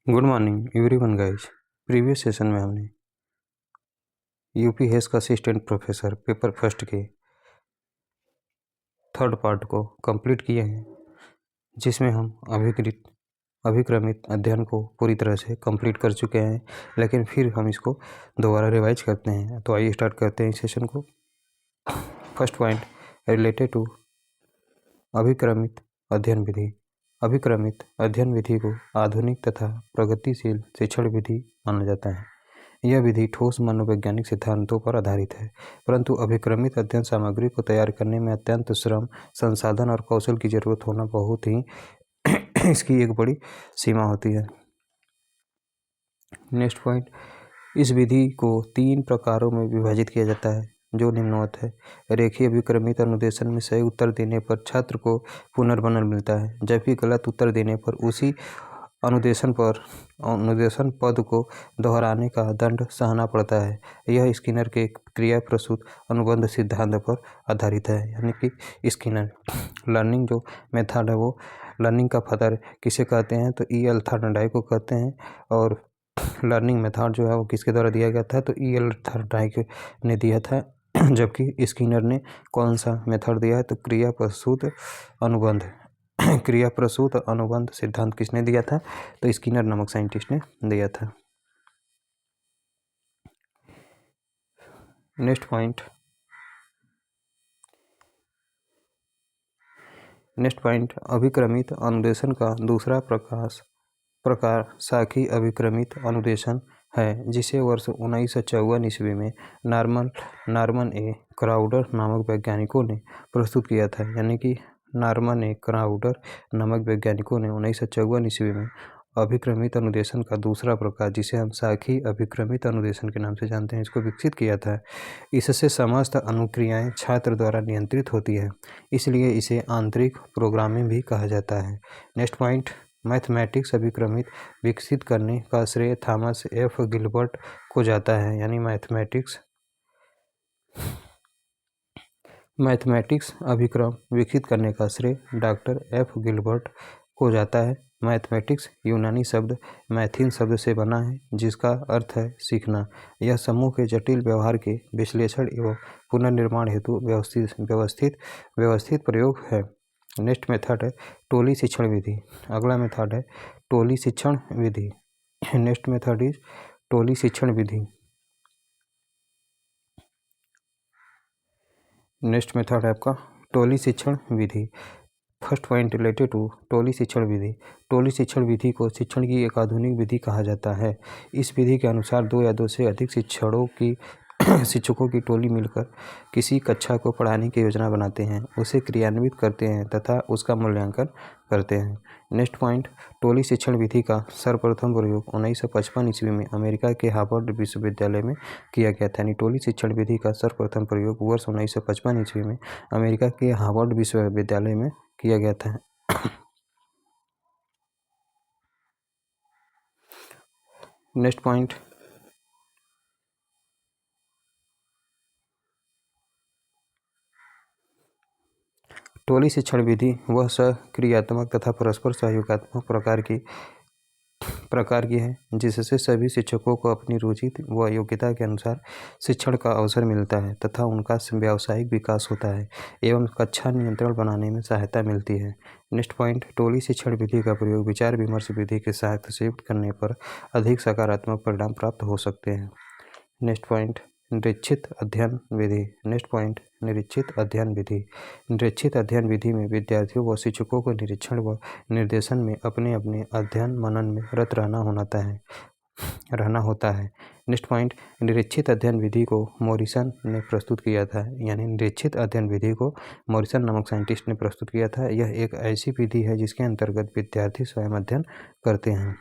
Good morning everyone guys. Previous session में हमने UP हेस का असिस्टेंट प्रोफेसर पेपर फर्स्ट के थर्ड पार्ट को कंप्लीट किए हैं, जिसमें हम अभिक्रमित अध्ययन को पूरी तरह से कंप्लीट कर चुके हैं। लेकिन फिर हम इसको दोबारा रिवाइज करते हैं। तो आइए स्टार्ट करते हैं इस सेशन को। फर्स्ट पॉइंट रिलेटेड टू अभिक्रमित अध्ययन विधि। अभिक्रमित अध्ययन विधि को आधुनिक तथा प्रगतिशील शिक्षण विधि माना जाता है। यह विधि ठोस मनोवैज्ञानिक सिद्धांतों पर आधारित है, परंतु अभिक्रमित अध्ययन सामग्री को तैयार करने में अत्यंत श्रम, संसाधन और कौशल की जरूरत होना बहुत ही इसकी एक बड़ी सीमा होती है। नेक्स्ट पॉइंट, इस विधि को 3 प्रकारों में विभाजित किया जाता है, जो निम्नवत है। रेखीय अभिक्रमित अनुदेशन में सही उत्तर देने पर छात्र को पुनर्बनल मिलता है, जबकि गलत उत्तर देने पर उसी अनुदेशन पद को दोहराने का दंड सहना पड़ता है। यह स्किनर के क्रिया प्रसूत अनुबंध सिद्धांत पर आधारित है, यानी कि स्किनर लर्निंग जो मेथड है वो लर्निंग का फादर किसे कहते हैं, तो ई एल थर्नडाइक को कहते हैं। और लर्निंग मेथड जो है वो किसके द्वारा दिया गया था, तो ई एल थर्नडाइक ने दिया था। जबकि स्किनर ने कौन सा मेथड दिया है, तो क्रिया प्रसूत अनुबंध सिद्धांत किसने दिया था, तो स्किनर नामक साइंटिस्ट ने दिया था। नेक्स्ट पॉइंट अभिक्रमित अनुदेशन का दूसरा प्रकार साखी अभिक्रमित अनुदेशन है, जिसे वर्ष 1954 ईस्वी में नॉर्मन ए क्राउडर नामक वैज्ञानिकों ने प्रस्तुत किया था। यानी कि नॉर्मन ए क्राउडर नामक वैज्ञानिकों ने 1954 ईस्वी में अभिक्रमित अनुदेशन का दूसरा प्रकार, जिसे हम साखी अभिक्रमित अनुदेशन के नाम से जानते हैं, इसको विकसित किया था। इससे समस्त अनुक्रियाएं छात्र द्वारा नियंत्रित होती है, इसलिए इसे आंतरिक प्रोग्रामिंग भी कहा जाता है। नेक्स्ट पॉइंट, मैथमेटिक्स अभिक्रमित विकसित करने का श्रेय थॉमस एफ गिलबर्ट को जाता है। यानी मैथमेटिक्स अभिक्रम विकसित करने का श्रेय डॉक्टर एफ गिलबर्ट को जाता है। मैथमेटिक्स यूनानी शब्द मैथिन शब्द से बना है, जिसका अर्थ है सीखना। यह समूह के जटिल व्यवहार के विश्लेषण एवं पुनर्निर्माण हेतु व्यवस्थित प्रयोग है। नेक्स्ट मेथड है टोली शिक्षण विधि। अगला मेथड है टोली शिक्षण विधि। नेक्स्ट मेथड इज टोली शिक्षण विधि। नेक्स्ट मेथड है आपका टोली शिक्षण विधि। फर्स्ट पॉइंट रिलेटेड टू टोली शिक्षण विधि। टोली शिक्षण विधि को शिक्षण की एक आधुनिक विधि कहा जाता है। इस विधि के अनुसार 2 या 2 से अधिक शिक्षकों की टोली मिलकर किसी कक्षा को पढ़ाने की योजना बनाते हैं, उसे क्रियान्वित करते हैं तथा उसका मूल्यांकन करते हैं। नेक्स्ट पॉइंट, टोली शिक्षण विधि का सर्वप्रथम प्रयोग 1955 ईस्वी में अमेरिका के हार्वर्ड विश्वविद्यालय में किया गया था। यानी टोली शिक्षण विधि का सर्वप्रथम प्रयोग वर्ष 1955 ईस्वी में अमेरिका के हार्वर्ड विश्वविद्यालय में किया गया था। नेक्स्ट पॉइंट, टोली शिक्षण विधि वह सक्रियात्मक तथा परस्पर सहयोगात्मक प्रकार की है, जिससे सभी शिक्षकों को अपनी रुचि व योग्यता के अनुसार शिक्षण का अवसर मिलता है तथा उनका व्यावसायिक विकास होता है एवं कक्षा नियंत्रण बनाने में सहायता मिलती है। नेक्स्ट पॉइंट, टोली शिक्षण विधि का प्रयोग विचार विमर्श विधि के साथ संयुक्त करने पर अधिक सकारात्मक परिणाम प्राप्त हो सकते हैं। नेक्स्ट पॉइंट, निरीक्षित अध्ययन विधि। नेक्स्ट पॉइंट, निरीक्षित अध्ययन विधि। निरीक्षित अध्ययन विधि में विद्यार्थियों व शिक्षकों को निरीक्षण व निर्देशन में अपने अध्ययन मनन में रत रहना होता है। नेक्स्ट पॉइंट, निरीक्षित अध्ययन विधि को मॉरिसन ने प्रस्तुत किया था। यानी निरीक्षित अध्ययन विधि को मॉरिसन नामक साइंटिस्ट ने प्रस्तुत किया था। यह एक ऐसी विधि है जिसके अंतर्गत विद्यार्थी स्वयं अध्ययन करते हैं।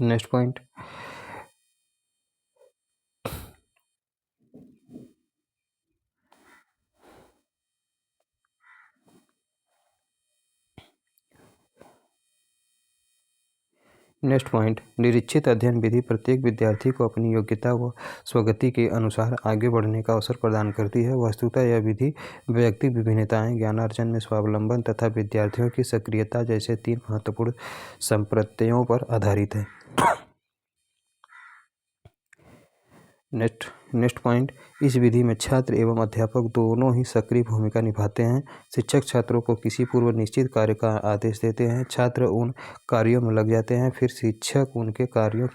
नेक्स्ट पॉइंट, नेक्स्ट पॉइंट, निरीक्षित अध्ययन विधि प्रत्येक विद्यार्थी को अपनी योग्यता व स्वगति के अनुसार आगे बढ़ने का अवसर प्रदान करती है। वस्तुतः यह विधि व्यक्ति विभिन्नताएं, ज्ञानार्जन में स्वावलंबन तथा विद्यार्थियों की सक्रियता जैसे 3 महत्वपूर्ण संप्रत्ययों पर आधारित है। नेक्स्ट पॉइंट, इस विधि में छात्र एवं अध्यापक दोनों ही सक्रिय भूमिका निभाते हैं। शिक्षक छात्रों को किसी पूर्व निश्चित कार्य का आदेश देते हैं, छात्र उन कार्यों में लग जाते हैं, फिर शिक्षक उनके कार्यों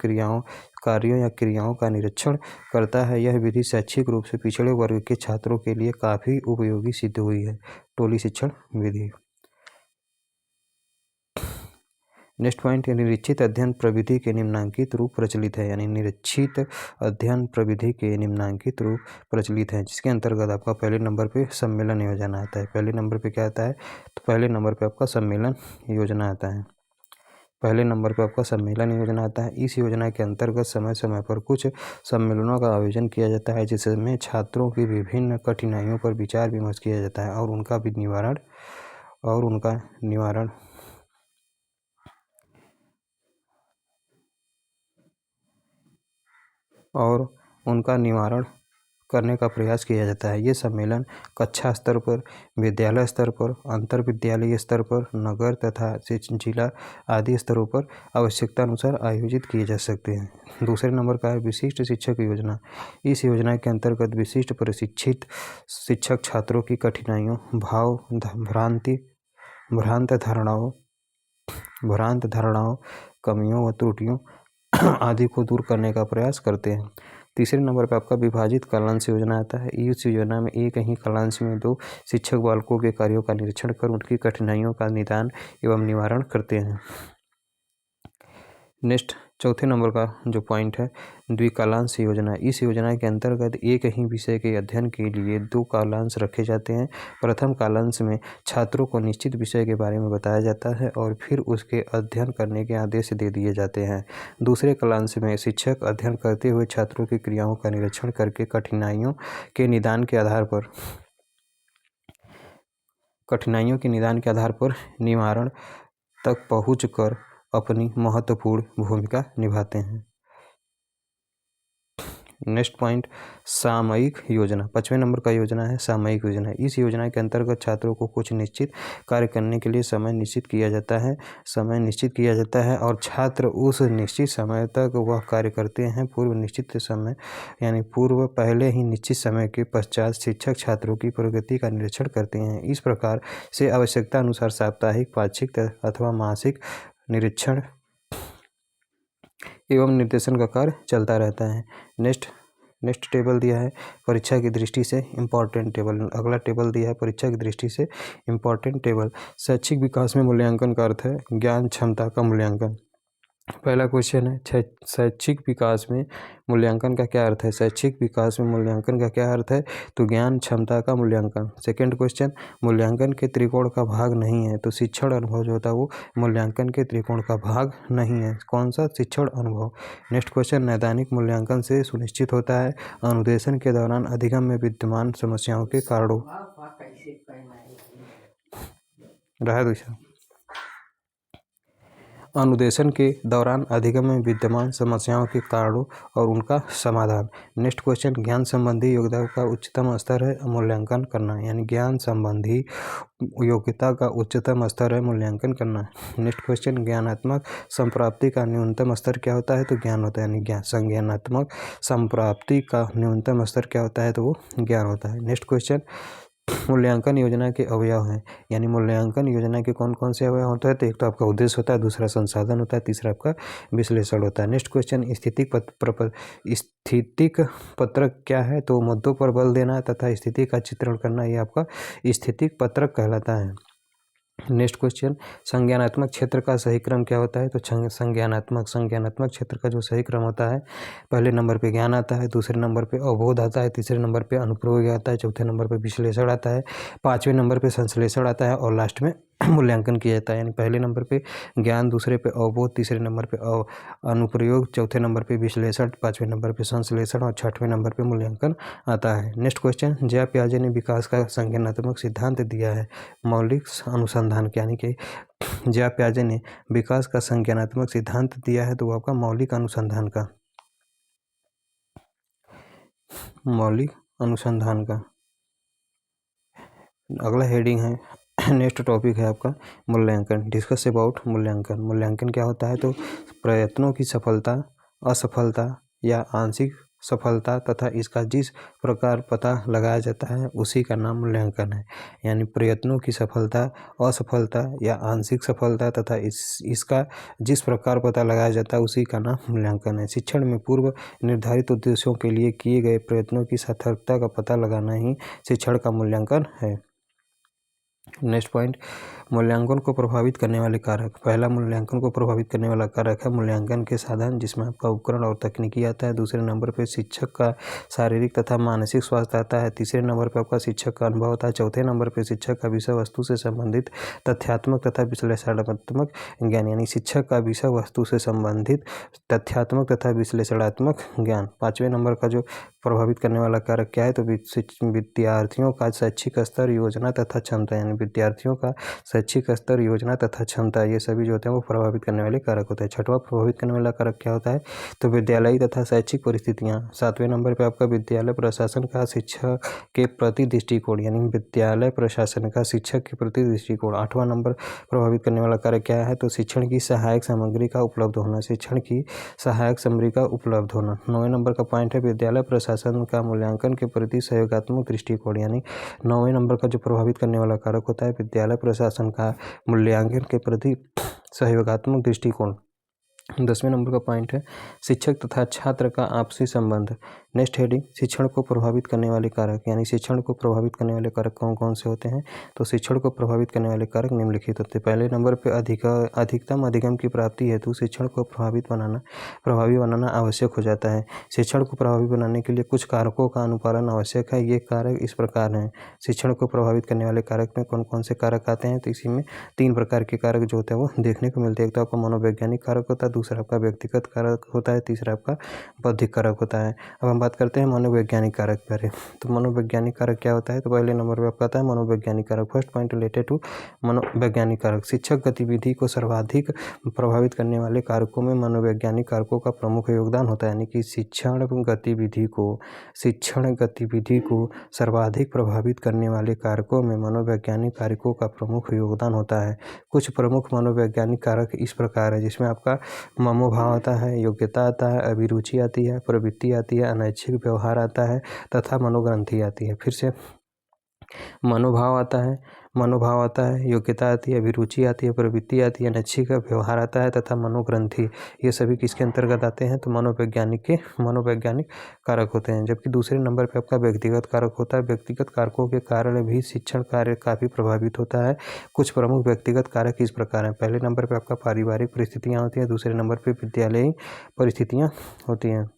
या क्रियाओं का निरीक्षण करता है। यह विधि शैक्षिक रूप से पिछड़े वर्ग के छात्रों के लिए काफ़ी उपयोगी सिद्ध हुई है। टोली शिक्षण विधि। नेक्स्ट पॉइंट, निरीक्षित अध्ययन प्रविधि के निम्नांकित रूप प्रचलित है। यानी निरीक्षित अध्ययन प्रविधि के निम्नांकित रूप प्रचलित है, जिसके अंतर्गत आपका पहले नंबर पे सम्मेलन योजना आता है। पहले नंबर पे क्या आता है? तो पहले नंबर पे आपका सम्मेलन योजना आता है। पहले नंबर पर आपका सम्मेलन योजना आता है। इस योजना के अंतर्गत समय समय पर कुछ सम्मेलनों का आयोजन किया जाता है, जिसमें छात्रों की विभिन्न कठिनाइयों पर विचार विमर्श किया जाता है और उनका निवारण करने का प्रयास किया जाता है। ये सम्मेलन कक्षा स्तर पर, विद्यालय स्तर पर, अंतर विद्यालय स्तर पर, नगर तथा जिला आदि स्तरों पर आवश्यकता अनुसार आयोजित किए जा सकते हैं। दूसरे नंबर का है विशिष्ट शिक्षक योजना। इस योजना के अंतर्गत विशिष्ट प्रशिक्षित शिक्षक छात्रों की कठिनाइयों, भ्रांत धारणाओं, कमियों व त्रुटियों आदि को दूर करने का प्रयास करते हैं। तीसरे नंबर पर आपका विभाजित कालांश योजना आता है। इस योजना में एक ही कालांश में 2 शिक्षक बालकों के कार्यों का निरीक्षण कर उनकी कठिनाइयों का निदान एवं निवारण करते हैं। नेक्स्ट, चौथे नंबर का जो पॉइंट है द्विकालांश योजना। इस योजना के अंतर्गत एक ही विषय के अध्ययन के लिए 2 कालांश रखे जाते हैं। प्रथम कालांश में छात्रों को निश्चित विषय के बारे में बताया जाता है और फिर उसके अध्ययन करने के आदेश दे दिए जाते हैं। दूसरे कालांश में शिक्षक अध्ययन करते हुए छात्रों की क्रियाओं का निरीक्षण करके कठिनाइयों के निदान के आधार पर निवारण तक पहुंचकर अपनी महत्वपूर्ण भूमिका निभाते हैं। नेक्स्ट पॉइंट, सामयिक योजना। 5वें नंबर का योजना है सामयिक योजना। इस योजना के अंतर्गत छात्रों को कुछ निश्चित कार्य करने के लिए समय निश्चित किया जाता है और छात्र उस निश्चित समय तक वह कार्य करते हैं। पहले ही निश्चित समय के पश्चात शिक्षक छात्रों की प्रगति का निरीक्षण करते हैं। इस प्रकार से आवश्यकता अनुसार साप्ताहिक, पाक्षिक अथवा मासिक निरीक्षण एवं निर्देशन का कार्य चलता रहता है। नेक्स्ट टेबल दिया है परीक्षा की दृष्टि से इम्पॉर्टेंट टेबल। अगला टेबल दिया है परीक्षा की दृष्टि से इम्पॉर्टेंट टेबल। शैक्षिक विकास में मूल्यांकन का अर्थ है ज्ञान क्षमता का मूल्यांकन। पहला क्वेश्चन है शैक्षिक विकास में मूल्यांकन का क्या अर्थ है? शैक्षिक विकास में मूल्यांकन का क्या अर्थ है? तो ज्ञान क्षमता का मूल्यांकन। सेकंड क्वेश्चन, मूल्यांकन के त्रिकोण का भाग नहीं है, तो शिक्षण अनुभव जो होता है वो मूल्यांकन के त्रिकोण का भाग नहीं है। कौन सा? शिक्षण अनुभव। नेक्स्ट क्वेश्चन, नैदानिक मूल्यांकन से सुनिश्चित होता है अनुदेशन के दौरान अधिगम में विद्यमान समस्याओं के कारणों अनुदेशन के दौरान अधिगम में विद्यमान समस्याओं के कारणों और उनका समाधान। नेक्स्ट क्वेश्चन, ज्ञान संबंधी योग्यता का उच्चतम स्तर है मूल्यांकन करना। यानी ज्ञान संबंधी योग्यता का उच्चतम स्तर है मूल्यांकन करना। नेक्स्ट क्वेश्चन, ज्ञानात्मक संप्राप्ति का न्यूनतम स्तर क्या होता है? तो ज्ञान होता है। यानी संज्ञानात्मक संप्राप्ति का न्यूनतम स्तर क्या होता है? तो वो ज्ञान होता है। नेक्स्ट क्वेश्चन, मूल्यांकन योजना के अवयव हैं। यानी मूल्यांकन योजना के कौन कौन से अवयव होते हैं? तो एक तो आपका उद्देश्य होता है, दूसरा संसाधन होता है, तीसरा आपका विश्लेषण होता है। नेक्स्ट क्वेश्चन, स्थितिक पत्रक क्या है? तो मुद्दों पर बल देना तथा स्थिति का चित्रण करना, ये आपका स्थितिक पत्रक कहलाता है। नेक्स्ट क्वेश्चन, संज्ञानात्मक क्षेत्र का सही क्रम क्या होता है? तो संज्ञानात्मक क्षेत्र का जो सही क्रम होता है, पहले नंबर पे ज्ञान आता है, दूसरे नंबर पे अवबोध आता है, तीसरे नंबर पे अनुप्रयोग आता है, चौथे नंबर पे विश्लेषण आता है, 5वें नंबर पे संश्लेषण आता है और लास्ट में मूल्यांकन किया जाता है। यानी पहले नंबर पे ज्ञान, दूसरे पे अवबोध, तीसरे नंबर पे अनुप्रयोग, चौथे नंबर पे विश्लेषण, पाँचवें नंबर पे संश्लेषण और छठवें नंबर पे मूल्यांकन आता है। नेक्स्ट क्वेश्चन, जया पियाजे ने विकास का संज्ञानात्मक सिद्धांत दिया है। मौलिक अनुसंधान, यानी कि जया पियाजे ने विकास का संज्ञानात्मक सिद्धांत दिया है तो वो आपका मौलिक अनुसंधान का अगला हेडिंग है, नेक्स्ट टॉपिक है आपका मूल्यांकन। डिस्कस अबाउट मूल्यांकन। मूल्यांकन क्या होता है तो प्रयत्नों की सफलता, असफलता या आंशिक सफलता तथा इसका जिस प्रकार पता लगाया जाता है उसी का नाम मूल्यांकन है। यानी प्रयत्नों की सफलता, असफलता या आंशिक सफलता तथा इसका जिस प्रकार पता लगाया जाता है उसी का नाम मूल्यांकन है। शिक्षण में पूर्व निर्धारित उद्देश्यों के लिए किए गए प्रयत्नों की सार्थकता का पता लगाना ही शिक्षण का मूल्यांकन है। नेक्स्ट पॉइंट, मूल्यांकन को प्रभावित करने वाले कारक। पहला मूल्यांकन को प्रभावित करने वाला कारक है मूल्यांकन के साधन, जिसमें आपका उपकरण और तकनीकी आता है। दूसरे नंबर पर शिक्षक का शारीरिक तथा मानसिक स्वास्थ्य आता है। तीसरे नंबर पर आपका शिक्षक का अनुभव आता है। चौथे नंबर पर शिक्षक का विषय वस्तु से संबंधित तथ्यात्मक तथा विश्लेषणात्मक ज्ञान, यानी शिक्षक का विषय वस्तु से संबंधित तथ्यात्मक तथा विश्लेषणात्मक ज्ञान। पाँचवें नंबर का जो प्रभावित करने वाला कारक क्या है तो विद्यार्थियों का शैक्षिक स्तर, योजना तथा क्षमता, यानी विद्यार्थियों का शैक्षिक स्तर, योजना तथा क्षमता, ये सभी जो होते हैं वो प्रभावित करने वाले कारक होते हैं। छठवां प्रभावित करने वाला कारक क्या होता है तो विद्यालयी तथा शैक्षिक परिस्थितियाँ। सातवें नंबर पर आपका विद्यालय प्रशासन का शिक्षक के प्रति दृष्टिकोण, यानी विद्यालय प्रशासन का शिक्षक के प्रति दृष्टिकोण। आठवां नंबर प्रभावित करने वाला कारक क्या है तो शिक्षण की सहायक सामग्री का उपलब्ध होना, शिक्षण की सहायक सामग्री का उपलब्ध होना। 9वें नंबर का पॉइंट है विद्यालय प्रशासन का मूल्यांकन के प्रति सहयोगात्मक दृष्टिकोण, यानी 9वें नंबर का जो प्रभावित करने वाला कारक होता है विद्यालय प्रशासन का मूल्यांकन के प्रति सहयोगात्मक दृष्टिकोण। 10वें नंबर का पॉइंट है शिक्षक तथा छात्र का आपसी संबंध। नेक्स्ट हेडिंग, शिक्षण को प्रभावित करने वाले कारक, यानी शिक्षण को प्रभावित करने वाले कारक कौन कौन से होते हैं तो शिक्षण को प्रभावित करने वाले कारक निम्नलिखित होते हैं। पहले नंबर पे अधिकतम अधिगम की प्राप्ति हेतु शिक्षण को प्रभावी बनाना आवश्यक हो जाता है। शिक्षण को प्रभावी बनाने के लिए कुछ कारकों का अनुपालन आवश्यक है। ये कारक इस प्रकार हैं। शिक्षण को प्रभावित करने वाले कारक में कौन कौन से कारक आते हैं तो इसी में 3 प्रकार के कारक जो होते हैं वो देखने को मिलते हैं। एक तो आपका मनोवैज्ञानिक कारक होता है, दूसरा आपका व्यक्तिगत कारक होता है, तीसरा आपका बौद्धिक कारक होता है। अब हम बात करते हैं मनोवैज्ञानिक कारक पर। तो मनोवैज्ञानिक कारक क्या होता है तो पहले नंबर पर आपका आता है मनोवैज्ञानिक कारक। फर्स्ट पॉइंट रिलेटेड टू मनोवैज्ञानिक कारक। शिक्षक गतिविधि को सर्वाधिक प्रभावित करने वाले कारकों में मनोवैज्ञानिक कारकों का प्रमुख योगदान होता है। यानी कि शिक्षण गतिविधि को सर्वाधिक प्रभावित करने वाले कारकों में मनोवैज्ञानिक कारकों का प्रमुख योगदान होता है। कुछ प्रमुख मनोवैज्ञानिक कारक इस प्रकार है, जिसमें आपका मनोभाव आता है, योग्यता आता है, अभिरुचि आती है, प्रवृत्ति आती है, अनैच्छिक व्यवहार आता है तथा मनोग्रंथि आती है। फिर से मनोभाव आता है, योग्यता आती है, अभिरुचि आती है, प्रवृत्ति आती है, अनैच्छिक व्यवहार आता है तथा मनोग्रंथि, ये सभी किसके अंतर्गत आते हैं तो मनोवैज्ञानिक कारक होते हैं। जबकि दूसरे नंबर पर आपका व्यक्तिगत कारक होता है। व्यक्तिगत कारकों के कारण भी शिक्षण कार्य काफ़ी प्रभावित होता है। कुछ प्रमुख व्यक्तिगत कारक इस प्रकार हैं। पहले नंबर पर आपका पारिवारिक परिस्थितियाँ होती हैं, दूसरे नंबर पर विद्यालयी परिस्थितियाँ होती हैं।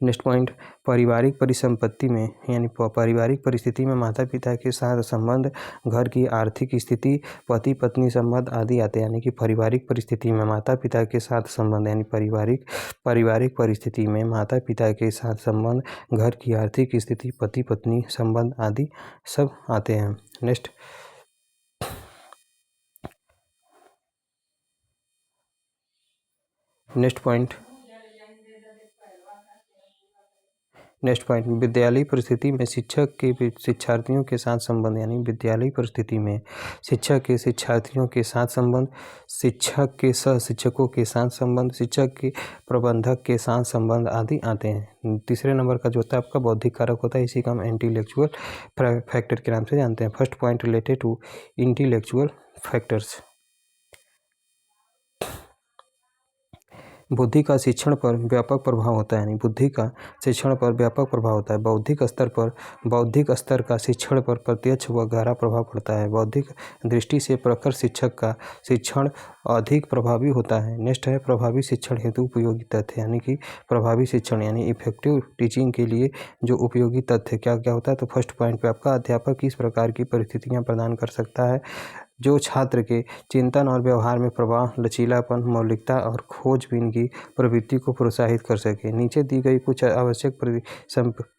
नेक्स्ट पॉइंट, पारिवारिक परिसंपत्ति में, यानी पारिवारिक परिस्थिति में माता पिता के साथ संबंध, घर की आर्थिक स्थिति, पति पत्नी संबंध आदि आते हैं। यानी कि पारिवारिक परिस्थिति में माता पिता के साथ संबंध, यानी पारिवारिक परिस्थिति में माता पिता के साथ संबंध, घर की आर्थिक स्थिति, पति पत्नी संबंध आदि सब आते हैं। नेक्स्ट पॉइंट, विद्यालयी परिस्थिति में शिक्षक के शिक्षार्थियों के साथ संबंध, यानी विद्यालयी परिस्थिति में शिक्षक के शिक्षार्थियों के साथ संबंध, शिक्षक के सह शिक्षकों के साथ संबंध, शिक्षक के प्रबंधक के साथ संबंध आदि आते हैं। तीसरे नंबर का जो होता है आपका बौद्धिक कारक होता है, इसी का हम इंटेलेक्चुअल फैक्टर के नाम से जानते हैं। First point related to intellectual factors. बुद्धि का शिक्षण पर व्यापक प्रभाव होता है, यानी बुद्धि का शिक्षण पर व्यापक प्रभाव होता है। बौद्धिक स्तर का शिक्षण पर प्रत्यक्ष व गहरा प्रभाव पड़ता है। बौद्धिक दृष्टि से प्रखर शिक्षक का शिक्षण अधिक प्रभावी होता है। नेक्स्ट है प्रभावी शिक्षण हेतु उपयोगी तथ्य, यानी कि प्रभावी शिक्षण यानी इफेक्टिव टीचिंग के लिए जो उपयोगी तथ्य क्या क्या होता है तो फर्स्ट पॉइंट पे आपका अध्यापक किस प्रकार की परिस्थितियाँ प्रदान कर सकता है जो छात्र के चिंतन और व्यवहार में प्रभाव, लचीलापन, मौलिकता और खोजबीन की प्रवृत्ति को प्रोत्साहित कर सके। नीचे दी गई कुछ आवश्यक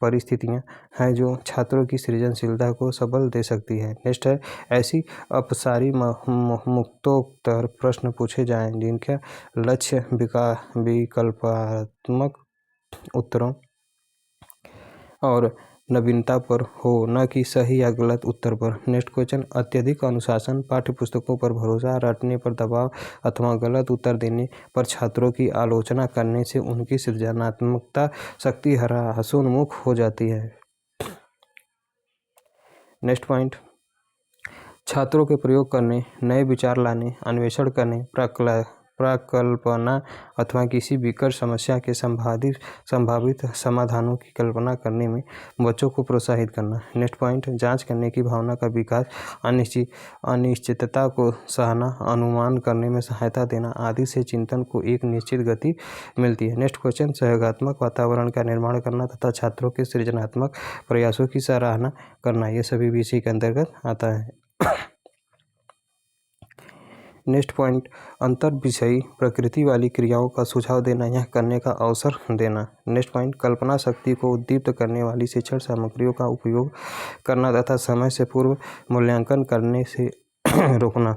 परिस्थितियां हैं जो छात्रों की सृजनशीलता को सबल दे सकती है। नेक्स्ट है, ऐसी अपसारी मुक्तोत्तर प्रश्न पूछे जाएं जिनका लक्ष्य विकल्पात्मक उत्तरों और नवीनता पर हो, न कि सही या गलत उत्तर पर। नेक्स्ट क्वेश्चन, अत्यधिक अनुशासन, पाठ्यपुस्तकों पर भरोसा, रटने पर दबाव अथवा गलत उत्तर देने पर छात्रों की आलोचना करने से उनकी सृजनात्मकता शक्ति ह्रासोन्मुख हो जाती है। नेक्स्ट पॉइंट, छात्रों के प्रयोग करने, नए विचार लाने, अन्वेषण करने, प्रकल्पना अथवा किसी विकट समस्या के संभावित समाधानों की कल्पना करने में बच्चों को प्रोत्साहित करना। नेक्स्ट पॉइंट, जांच करने की भावना का विकास, अनिश्चितता को सहना, अनुमान करने में सहायता देना आदि से चिंतन को एक निश्चित गति मिलती है। नेक्स्ट क्वेश्चन, सहयोगात्मक वातावरण का निर्माण करना तथा छात्रों के सृजनात्मक प्रयासों की सराहना करना, ये सभी भी इसी के अंतर्गत आता है। नेक्स्ट पॉइंट, अंतर विषयी प्रकृति वाली क्रियाओं का सुझाव देना या करने का अवसर देना। नेक्स्ट पॉइंट, कल्पना शक्ति को उद्दीप्त करने वाली शिक्षण सामग्रियों का उपयोग करना तथा समय से पूर्व मूल्यांकन करने से रोकना।